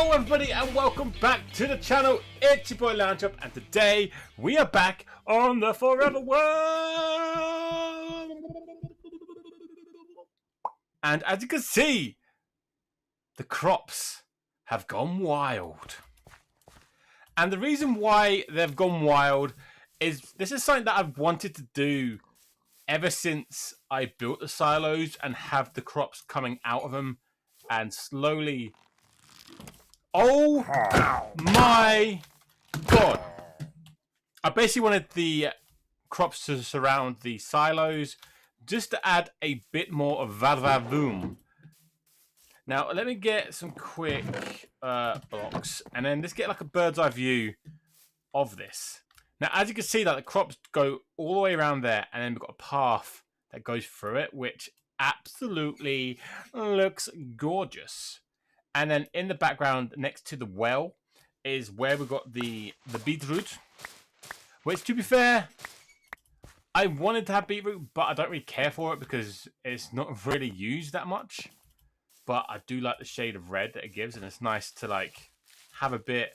Hello everybody and welcome back to the channel. It's your boy Lambchop and today we are back on the Forever World. And as you can see, the crops have gone wild. And the reason why they've gone wild is this is something that I've wanted to do ever since I built the silos and have the crops coming out of them and slowly... Oh my god! I basically wanted the crops to surround the silos just to add a bit more of va-va-voom. Now, let me get some quick blocks and then let's get like a bird's eye view of this. Now, as you can see, that the crops go all the way around there and then we've got a path that goes through it, which absolutely looks gorgeous. And then in the background, next to the well, is where we got the beetroot. Which, to be fair, I wanted to have beetroot, but I don't really care for it because it's not really used that much. But I do like the shade of red that it gives, and it's nice to like have a bit.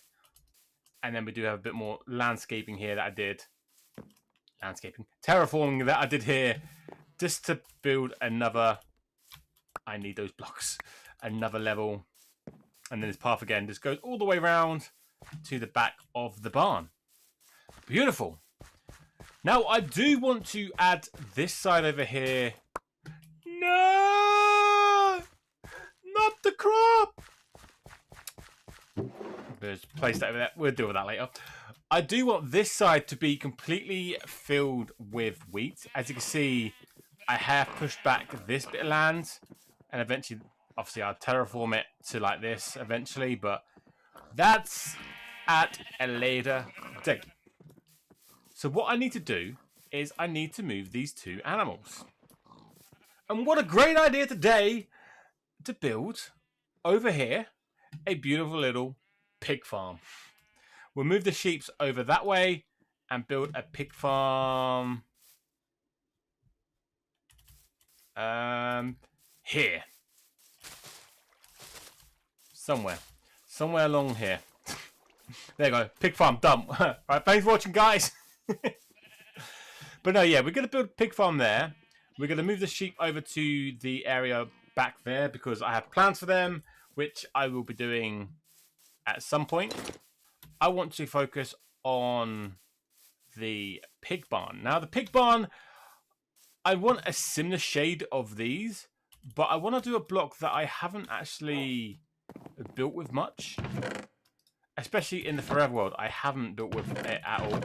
And then we do have a bit more landscaping here that I did. Terraforming that I did here, just to build another. I need those blocks. Another level. And then this path again just goes all the way around to the back of the barn. Beautiful. Now, I do want to add this side over here. No! Not the crop! There's place that over there. We'll deal with that later. I do want this side to be completely filled with wheat. As you can see, I have pushed back this bit of land. And eventually... Obviously, I'll terraform it to like this eventually, but that's at a later date. So what I need to do is I need to move these two animals. And what a great idea today to build over here a beautiful little pig farm. We'll move the sheep over that way and build a pig farm here. Somewhere along here. There you go. Pig farm done. Right, thanks for watching, guys. But no, yeah, we're going to build a pig farm there. We're going to move the sheep over to the area back there because I have plans for them, which I will be doing at some point. I want to focus on the pig barn. Now, the pig barn, I want a similar shade of these, but I want to do a block that I haven't actually... built with much, especially in the Forever World. I haven't built with it at all.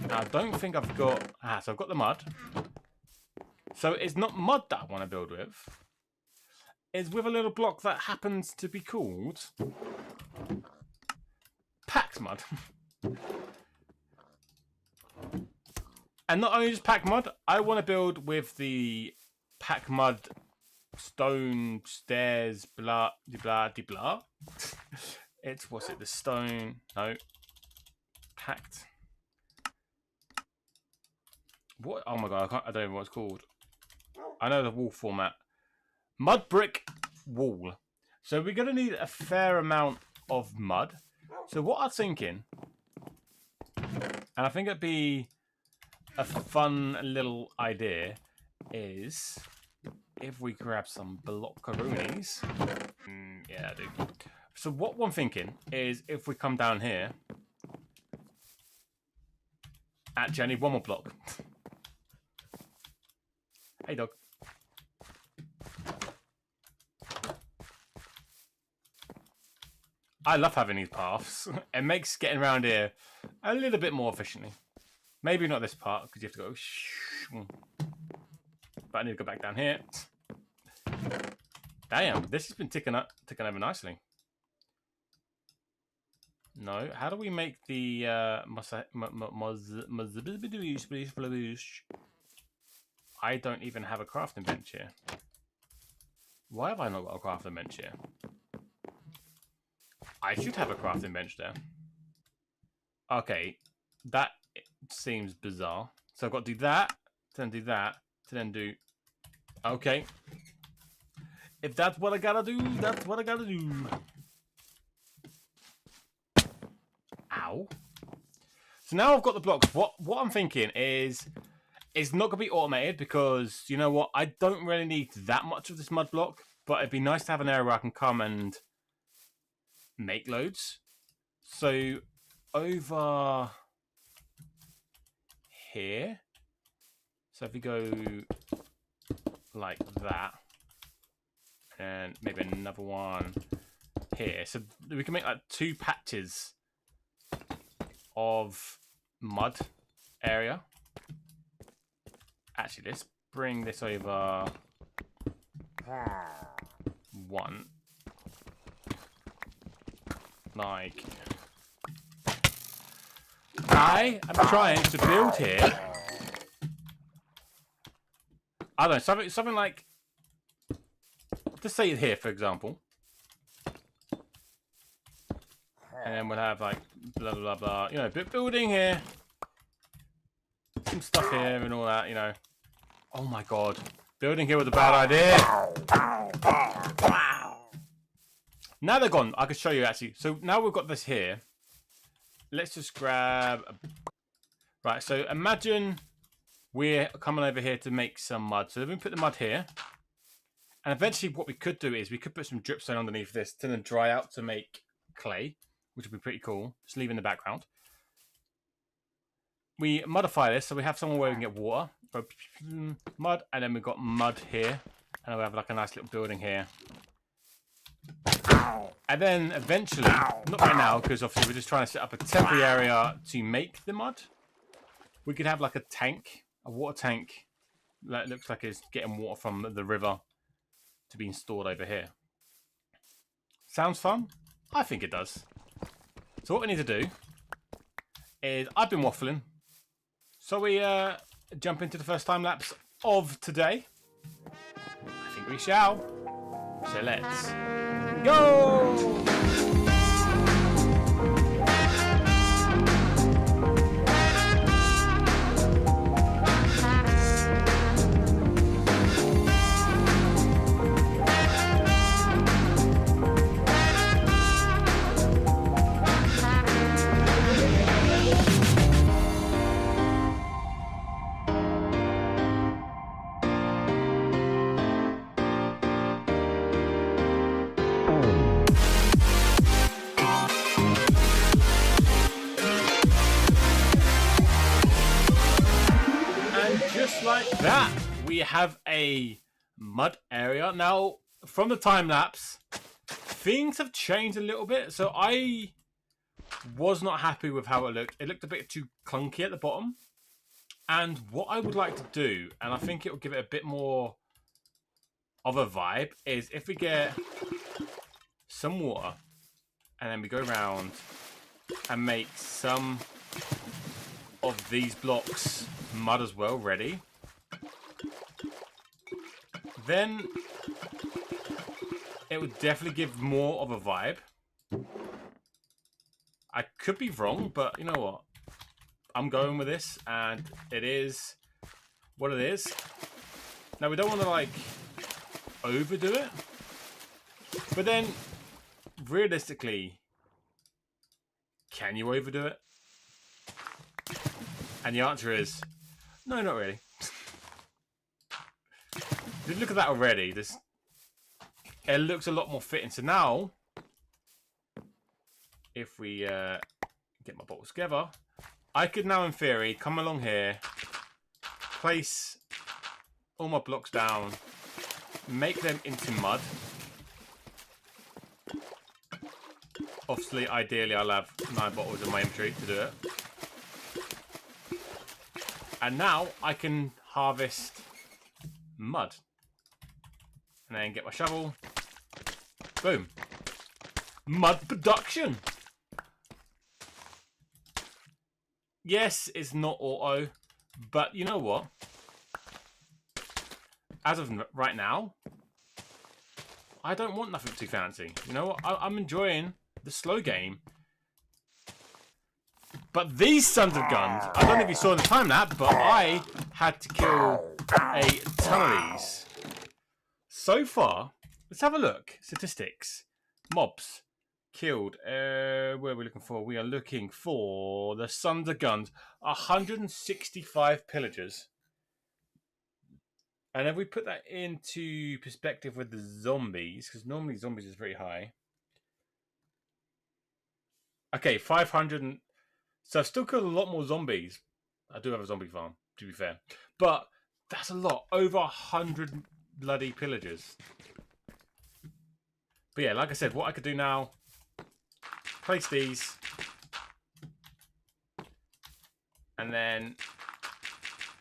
Now, I don't think I've got... so I've got the mud. So it's not mud that I want to build with. It's with a little block that happens to be called packed mud. And not only just packed mud, I want to build with the packed mud stone stairs blah de blah de blah. It's what's it, the stone, no, packed, what, oh my god, I don't know what it's called. I know the wall format, mud brick wall. So we're gonna need a fair amount of mud. So what I'm thinking, and I think it'd be a fun little idea, is if we grab some blockaroonies. Yeah, I do. So what I'm thinking is if we come down here. Actually, I need one more block. Hey, dog. I love having these paths. It makes getting around here a little bit more efficiently. Maybe not this part, because you have to go... But I need to go back down here. Damn, this has been ticking over nicely. No, how do we make the I don't even have a crafting bench here. Why have I not got a crafting bench here? I should have a crafting bench there. Okay, that seems bizarre. So I've got to do that, to then do that, to then do... Okay. If that's what I gotta do, that's what I gotta do. now. So now I've got the blocks. What I'm thinking is, it's not going to be automated because, you know what, I don't really need that much of this mud block, but it'd be nice to have an area where I can come and make loads. So over here, so if we go like that, and maybe another one here, so we can make like 2 patches of mud area. Actually, let's bring this over 1. Like, I am trying to build here. I don't know, something like, just say it here, for example. And then we'll have like blah blah blah, you know, building here, some stuff here and all that, you know. Oh my god, building here was a bad idea. Now they're gone. I can show you actually. So now we've got this here. Let's just grab. Right. So imagine we're coming over here to make some mud. So let me put the mud here. And eventually, what we could do is we could put some dripstone underneath this to then dry out to make clay, which would be pretty cool. Just leave in the background. We modify this so we have somewhere where we can get water. Mud, and then we've got mud here. And we have like a nice little building here. And then eventually, not right now, because obviously we're just trying to set up a temporary area to make the mud. We could have like a tank, a water tank that looks like it's getting water from the river to being stored over here. Sounds fun? I think it does. So what we need to do is, I've been waffling, so we jump into the first time lapse of today. I think we shall. So let's go! Like that, we have a mud area. Now, from the time lapse, things have changed a little bit. So I was not happy with how it looked. It looked a bit too clunky at the bottom. And what I would like to do, and I think it will give it a bit more of a vibe, is if we get some water and then we go around and make some of these blocks mud as well ready, then it would definitely give more of a vibe. I could be wrong, but you know what? I'm going with this, and it is what it is. Now, we don't want to, like, overdo it. But then, realistically, can you overdo it? And the answer is, no, not really. If you look at that already, it looks a lot more fitting. So now, if we get my bottles together, I could now, in theory, come along here, place all my blocks down, make them into mud. Obviously, ideally, I'll have 9 bottles in my inventory to do it. And now I can harvest mud. And then get my shovel. Boom. Mud production. Yes, it's not auto, but you know what? As of right now, I don't want nothing too fancy. You know what? I'm enjoying the slow game. But these sons of guns, I don't know if you saw in the time lapse, but I had to kill a ton of these. So far, let's have a look. Statistics. Mobs. killed. Where are we looking for? We are looking for the Sons of Guns. 165 pillagers. And if we put that into perspective with the zombies, because normally zombies is very high. Okay, 500. So I've still killed a lot more zombies. I do have a zombie farm, to be fair. But that's a lot. Over 100 bloody pillagers. But yeah, like I said, what I could do now, place these. And then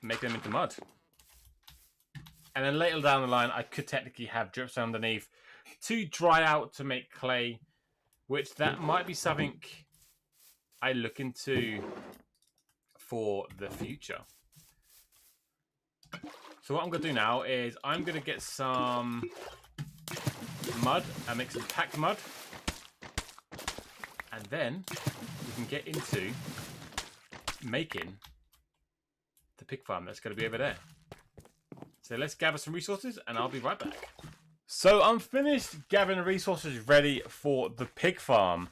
make them into mud. And then later down the line, I could technically have dripstone underneath to dry out to make clay, which that might be something I look into for the future. So what I'm going to do now is I'm going to get some mud and make some packed mud. And then we can get into making the pig farm that's going to be over there. So let's gather some resources and I'll be right back. So I'm finished gathering the resources ready for the pig farm.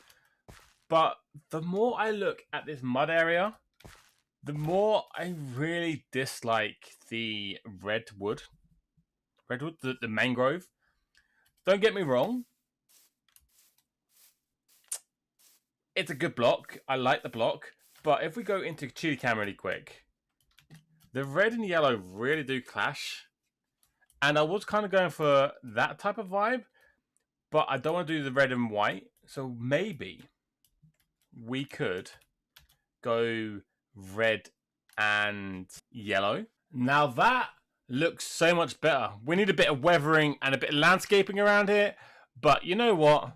But the more I look at this mud area, the more I really dislike the redwood. Redwood, the mangrove. Don't get me wrong. It's a good block. I like the block. But if we go into chili cam really quick, the red and yellow really do clash. And I was kind of going for that type of vibe, but I don't want to do the red and white. So maybe we could go red and yellow. Now that looks so much better. We need a bit of weathering and a bit of landscaping around here. But you know what?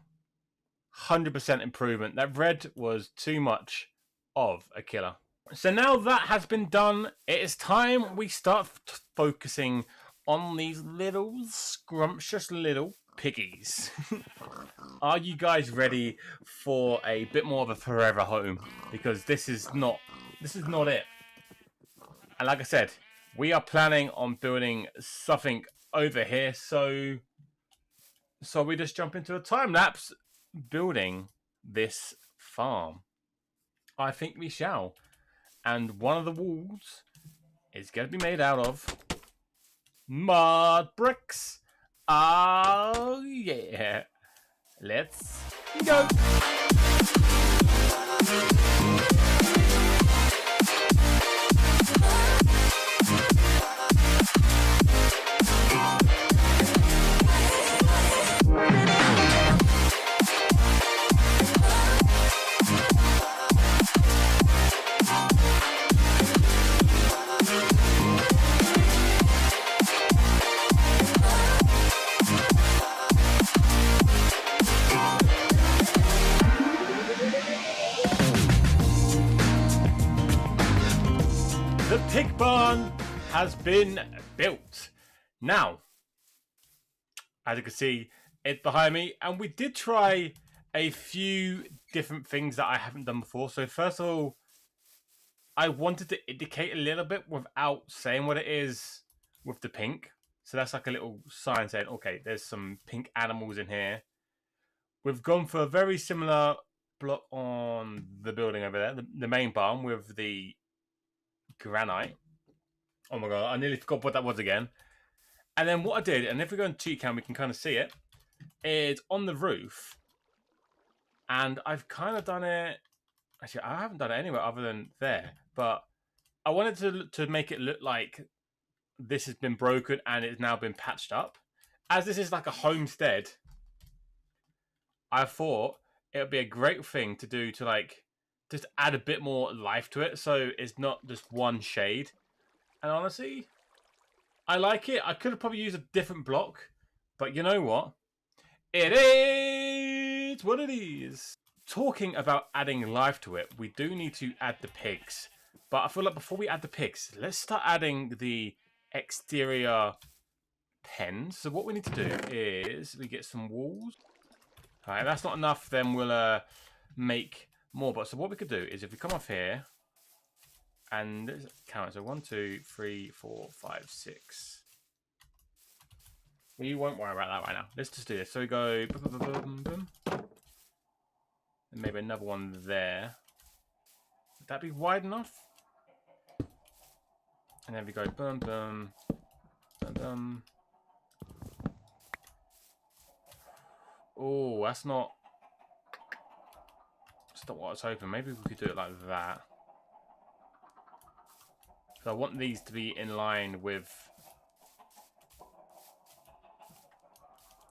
100% improvement. That red was too much of a killer. So now that has been done, it is time we start focusing on these little scrumptious little piggies. Are you guys ready for a bit more of a forever home? Because this is not it. And like I said, we are planning on building something over here, so we just jump into a time lapse building this farm. I think we shall. And one of the walls is going to be made out of mud bricks. Oh yeah. Let's go. The pig barn has been built. Now, as you can see, it's behind me, and we did try a few different things that I haven't done before. So first of all, I wanted to indicate a little bit without saying what it is with the pink. So that's like a little sign saying, okay, there's some pink animals in here. We've gone for a very similar block on the building over there, the main barn with the granite. Oh my god, I nearly forgot what that was again. And then what I did, and if we go in cheat cam, we can kind of see it, is on the roof. And I've kind of done it. Actually, I haven't done it anywhere other than there. But I wanted to make it look like this has been broken and it's now been patched up. As this is like a homestead, I thought it would be a great thing to do to like just add a bit more life to it, so it's not just one shade. And honestly, I like it. I could have probably used a different block, but you know what? It is what it is. Talking about adding life to it, we do need to add the pigs. But I feel like before we add the pigs, let's start adding the exterior pens. So what we need to do is we get some walls. All right, if that's not enough, then we'll make more. But so what we could do is if we come off here and count, so 1, 2, 3, 4, 5, 6. We won't worry about that right now. Let's just do this. So we go boom, boom, boom, boom. And maybe another one there. Would that be wide enough? And then we go boom, boom, boom, boom. Oh, that's not what I was hoping. Maybe we could do it like that. So I want these to be in line with...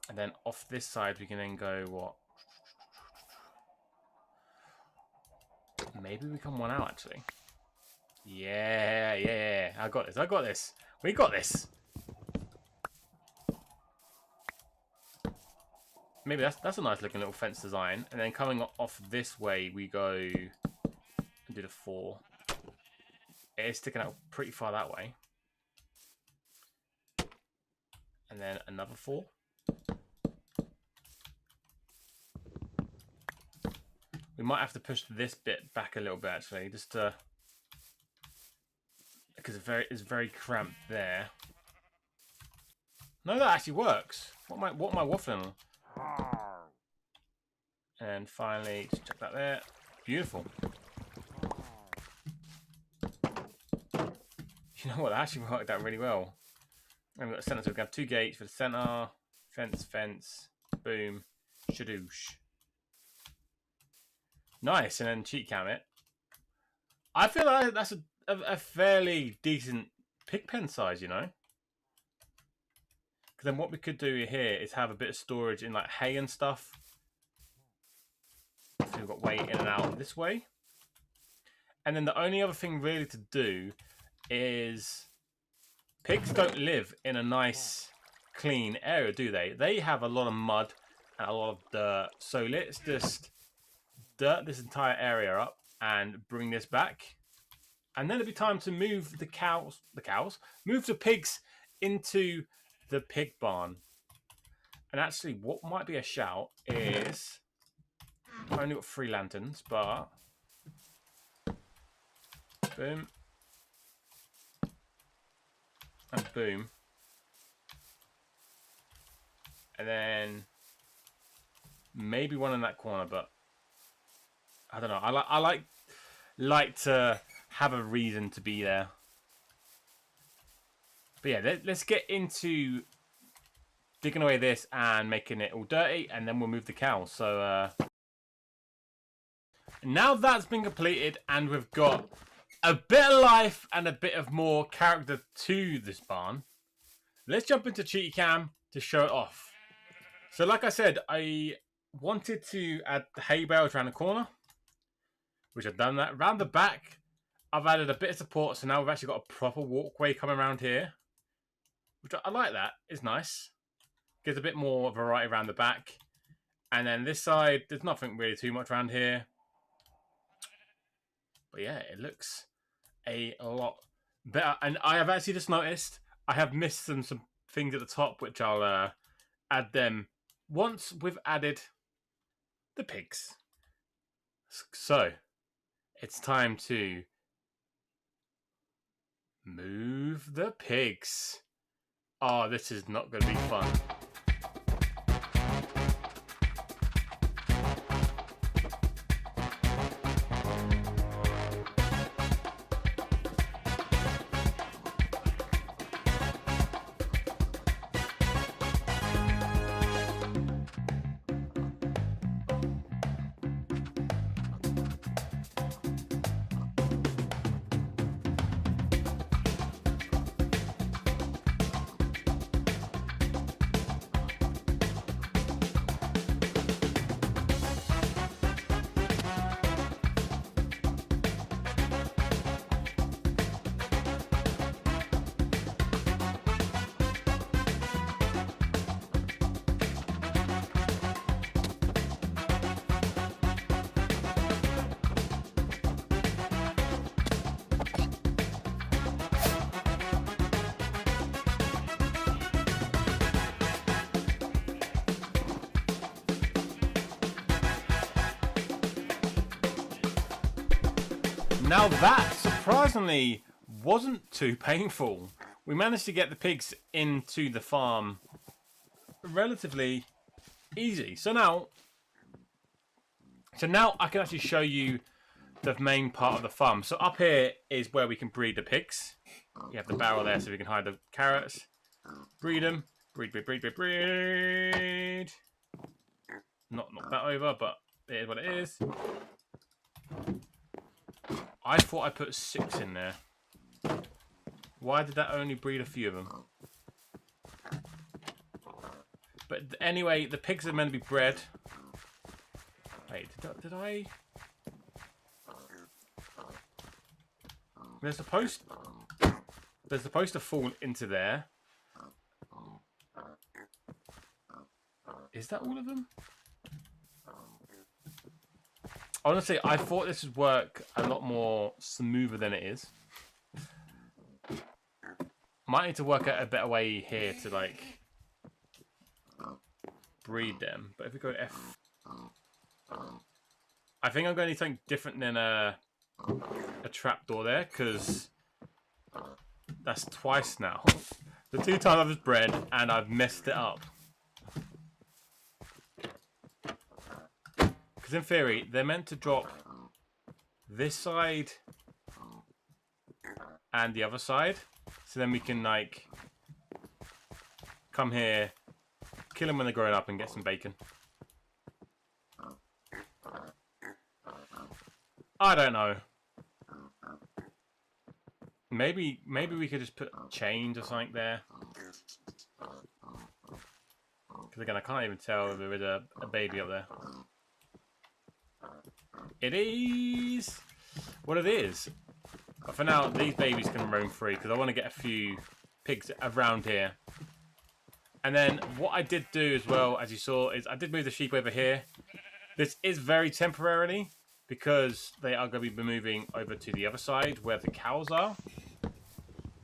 And then off this side, we can then go, what? Maybe we come one out, actually. Yeah. I got this. We got this. Maybe that's a nice looking little fence design. And then coming off this way, we go and do the 4. It is sticking out pretty far that way. And then another 4. We might have to push this bit back a little bit, actually, just to... Because it's very cramped there. No, that actually works. What am I waffling on? And finally, just check that there. Beautiful. You know what? That actually worked out really well. And we've got a center, so we can have 2 gates for the center. Fence. Boom. Shadoosh. Nice. And then cheat cam it. I feel like that's a fairly decent pig pen size, you know? Because then what we could do here is have a bit of storage in like hay and stuff. So we've got way in and out this way. And then the only other thing really to do is... Pigs don't live in a nice, clean area, do they? They have a lot of mud and a lot of dirt. So let's just dirt this entire area up and bring this back. And then it'll be time to move the cows, move the pigs into the pig barn. And actually, what might be a shout is, I've only got 3 lanterns, but boom and boom, and then maybe one in that corner. But I don't know. I like to have a reason to be there. But yeah, let's get into digging away this and making it all dirty, and then we'll move the cows. So now that's been completed, and we've got a bit of life and a bit of more character to this barn. Let's jump into Cheaty Cam to show it off. So like I said, I wanted to add the hay bales around the corner, which I've done that. Around the back, I've added a bit of support, so now we've actually got a proper walkway coming around here, which I like. That it's nice. Gives a bit more variety around the back. And then this side, there's nothing really too much around here. But yeah, it looks a lot better. And I have actually just noticed I have missed some things at the top, which I'll add them once we've added the pigs. So it's time to move the pigs. Oh, this is not going to be fun. Now that, surprisingly, wasn't too painful. We managed to get the pigs into the farm relatively easy. So now, So now I can actually show you the main part of the farm. So up here is where we can breed the pigs. You have the barrel there so we can hide the carrots. Breed them. Breed, breed, breed, breed, breed. Not knock that over, but it is what it is. I thought I put 6 in there. Why did that only breed a few of them? But anyway, the pigs are meant to be bred. Wait, did I? They're supposed to fall into there. Is that all of them? Honestly, I thought this would work a lot more smoother than it is. Might need to work out a better way here to like breed them. But if we go F, I think I'm going to need something different than a trapdoor there, because that's twice now. The 2 times I've just bred and I've messed it up. Because in theory, they're meant to drop this side and the other side. So then we can, like, come here, kill them when they're growing up and get some bacon. I don't know. Maybe we could just put chains or something there. Because again, I can't even tell if there is a baby up there. It is what it is. But for now, these babies can roam free because I want to get a few pigs around here. And then what I did do as well, as you saw, is I did move the sheep over here. This is very temporarily because they are going to be moving over to the other side where the cows are.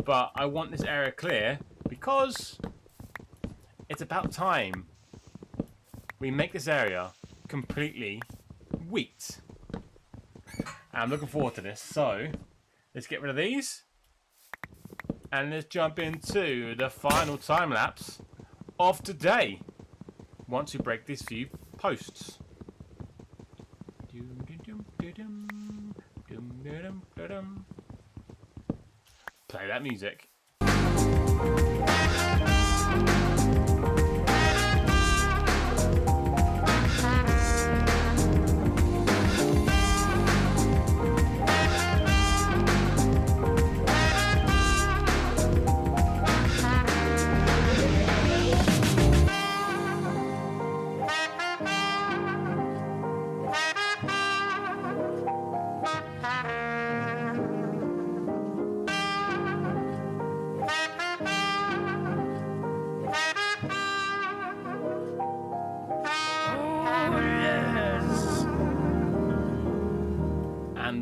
But I want this area clear because it's about time we make this area completely wheat. And I'm looking forward to this. So let's get rid of these. And let's jump into the final time lapse of today. Once we break these few posts. Play that music.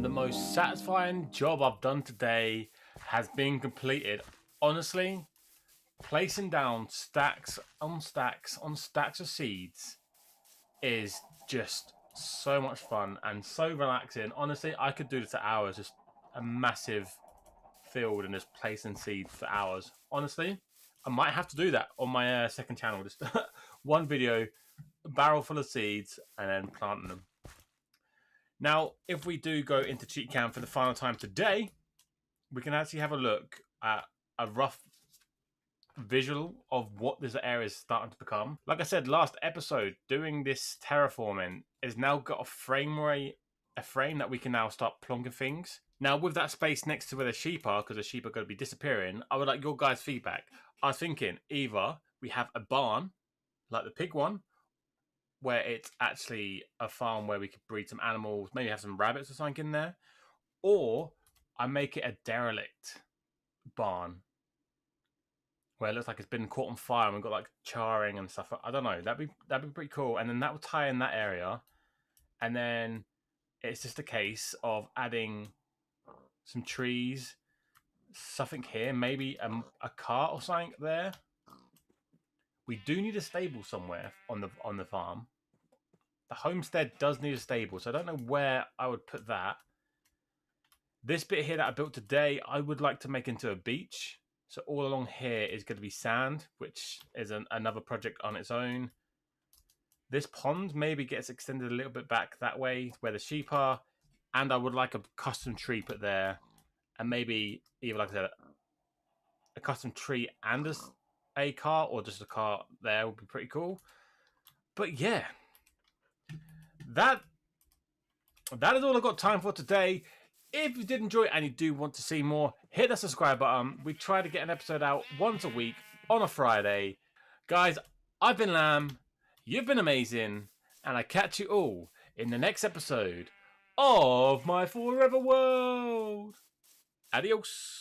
The most satisfying job I've done today has been completed. Honestly, placing down stacks on stacks on stacks of seeds is just so much fun and so relaxing. Honestly, I could do this for hours, just a massive field and just placing seeds for hours. Honestly, I might have to do that on my second channel. Just one video, a barrel full of seeds, and then planting them. Now, if we do go into cheat cam for the final time today, we can actually have a look at a rough visual of what this area is starting to become. Like I said last episode, doing this terraforming has now got a frame that we can now start plonking things. Now, with that space next to where the sheep are, because the sheep are going to be disappearing, I would like your guys' feedback. I was thinking either we have a barn, like the pig one, where it's actually a farm where we could breed some animals, maybe have some rabbits or something in there, or I make it a derelict barn where it looks like it's been caught on fire and we've got like charring and stuff. I don't know. That'd be pretty cool. And then that would tie in that area, and then it's just a case of adding some trees, something here, maybe a cart or something there. We do need a stable somewhere on the farm. The homestead does need a stable, so I don't know where I would put that. This bit here that I built today, I would like to make into a beach. So all along here is going to be sand, which is another project on its own. this pond maybe gets extended a little bit back that way where the sheep are, and I would like a custom tree put there, and maybe even like I said, a custom tree and a car, or just a car there would be pretty cool. But yeah, that is all I've got time for today. If you did enjoy it and you do want to see more, hit the subscribe button. We try to get an episode out once a week on a Friday. Guys, I've been Lamb, you've been amazing, and I catch you all in the next episode of my Forever World. Adios.